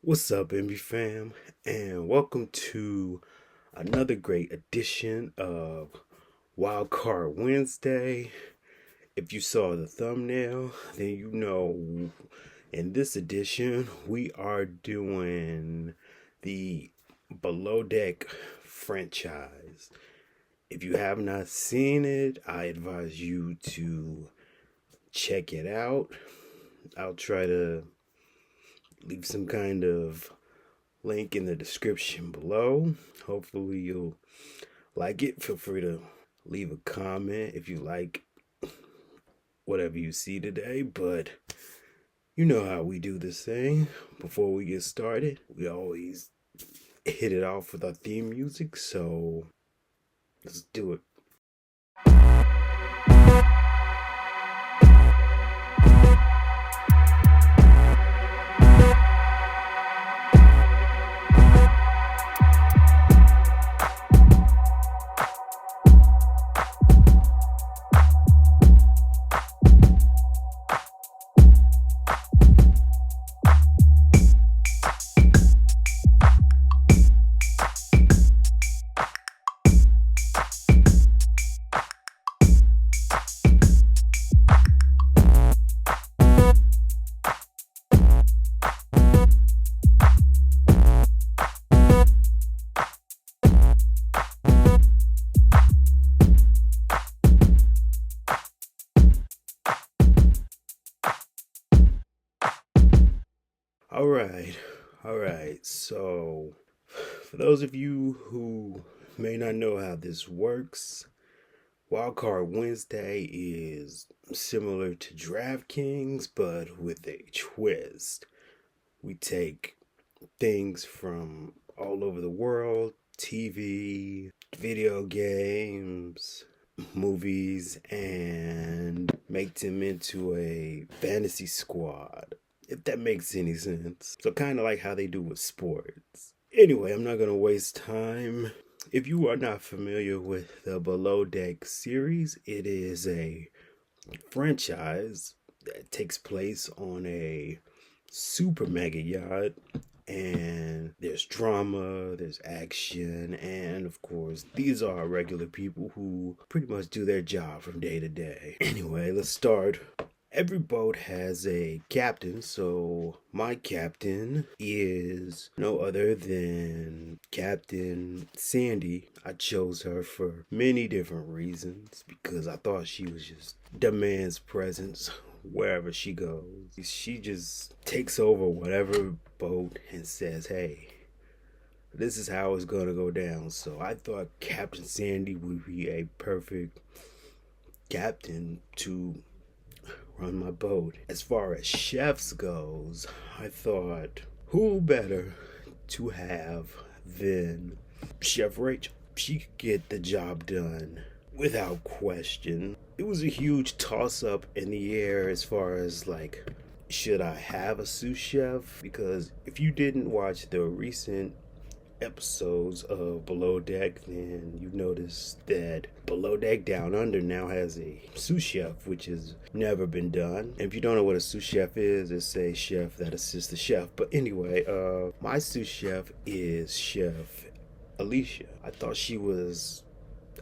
What's up, MB fam, and welcome to another great edition of Wildcard Wednesday. If you saw the thumbnail, then you know in this edition we are doing the Below Deck franchise. If you have not seen it, I advise you to check it out. I'll try to leave some kind of link in the description below. Hopefully you'll like it. Feel free to leave a comment if you like whatever you see today. But you know how we do this thing. Before we get started, we always hit it off with our theme music. So let's do it. All right. So, for those of you who may not know how this works, Wildcard Wednesday is similar to DraftKings, but with a twist. We take things from all over the world, TV, video games, movies, and make them into a fantasy squad, if that makes any sense. So kind of like how they do with sports. Anyway, I'm not going to waste time. If you are not familiar with the Below Deck series, it is a franchise that takes place on a super mega yacht, and there's drama, there's action, and of course these are regular people who pretty much do their job from day to day. Anyway, let's start. Every boat has a captain, so my captain is no other than Captain Sandy. I chose her for many different reasons because I thought she was just demands presence wherever she goes. She just takes over whatever boat and says, hey, this is how it's gonna go down. So I thought Captain Sandy would be a perfect captain to run my boat. As far as chefs goes, I thought who better to have than Chef Rachel. She could get the job done without question. It was a huge toss up in the air as far as like, should I have a sous chef? Because if you didn't watch the recent episodes of Below Deck, then you notice that Below Deck Down Under now has a sous chef, which has never been done. And if you don't know what a sous chef is, it's a chef that assists the chef. But anyway, my sous chef is Chef Alicia. I thought she was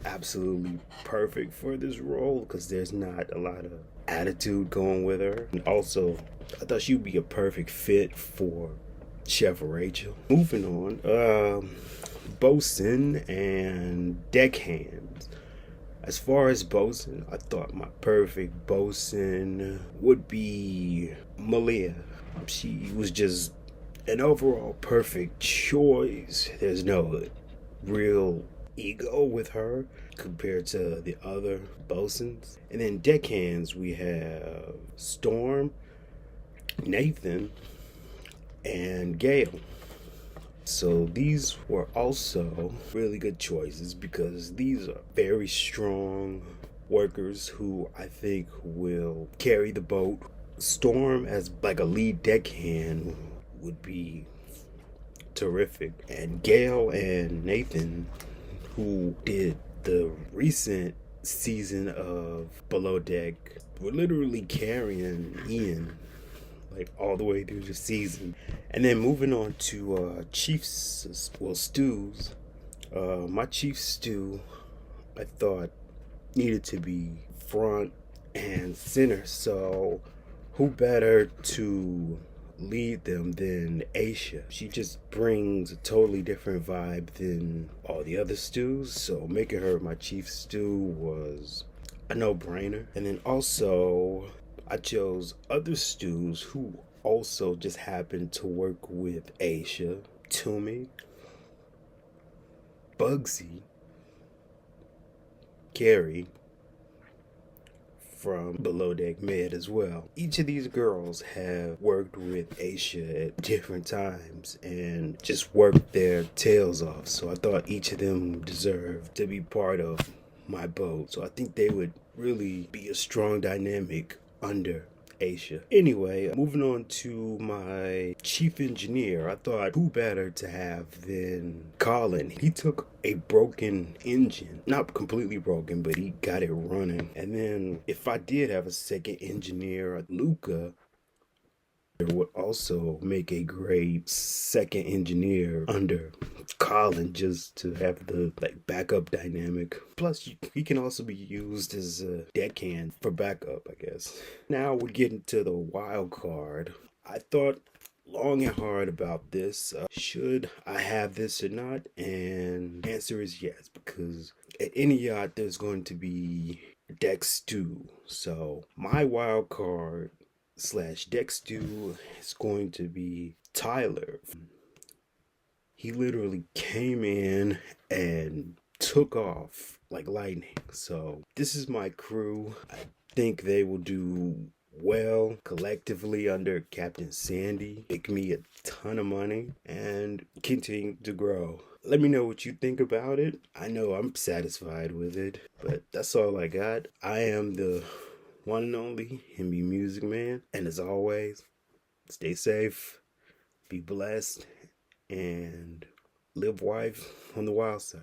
absolutely perfect for this role because there's not a lot of attitude going with her. And also, I thought she would be a perfect fit for Chef Rachel. Moving on, Bosun and Deckhands. As far as Bosun, I thought my perfect Bosun would be Malia. She was just an overall perfect choice. There's no real ego with her compared to the other Bosuns. And then Deckhands, we have Storm, Nathan, and Gail. So these were also really good choices because these are very strong workers who I think will carry the boat. Storm as like a lead deckhand would be terrific, and Gail and Nathan, who did the recent season of Below Deck, were literally carrying Ian. like all the way through the season. And then moving on to stews. My chief stew, I thought, needed to be front and center. So, who better to lead them than Aisha? She just brings a totally different vibe than all the other stews. So, making her my chief stew was a no brainer. And then also, I chose other stews who also just happened to work with Aisha: Toomey, Bugsy, Carrie from Below Deck Med as well. Each of these girls have worked with Aisha at different times and just worked their tails off. So I thought each of them deserved to be part of my boat. So I think they would really be a strong dynamic under Aisha. Anyway, moving on to my chief engineer, I thought who better to have than Colin. He took a broken engine, not completely broken, but he got it running. And then if I did have a second engineer, Luca would also make a great second engineer under Colin, just to have the backup dynamic. Plus, he can also be used as a deckhand for backup, I guess. Now we're getting to the wild card. I thought long and hard about this. Should I have this or not? And the answer is yes, because at any yacht there's going to be deck stew. So my wild card / deck stew is going to be Tyler. He literally came in and took off like lightning. So this is my crew. I think they will do well collectively under Captain Sandy. Make me a ton of money and continue to grow. Let me know what you think about it. I know I'm satisfied with it, but that's all I got. I am the one and only Himby Music Man. And as always, stay safe, be blessed, and live life on the wild side.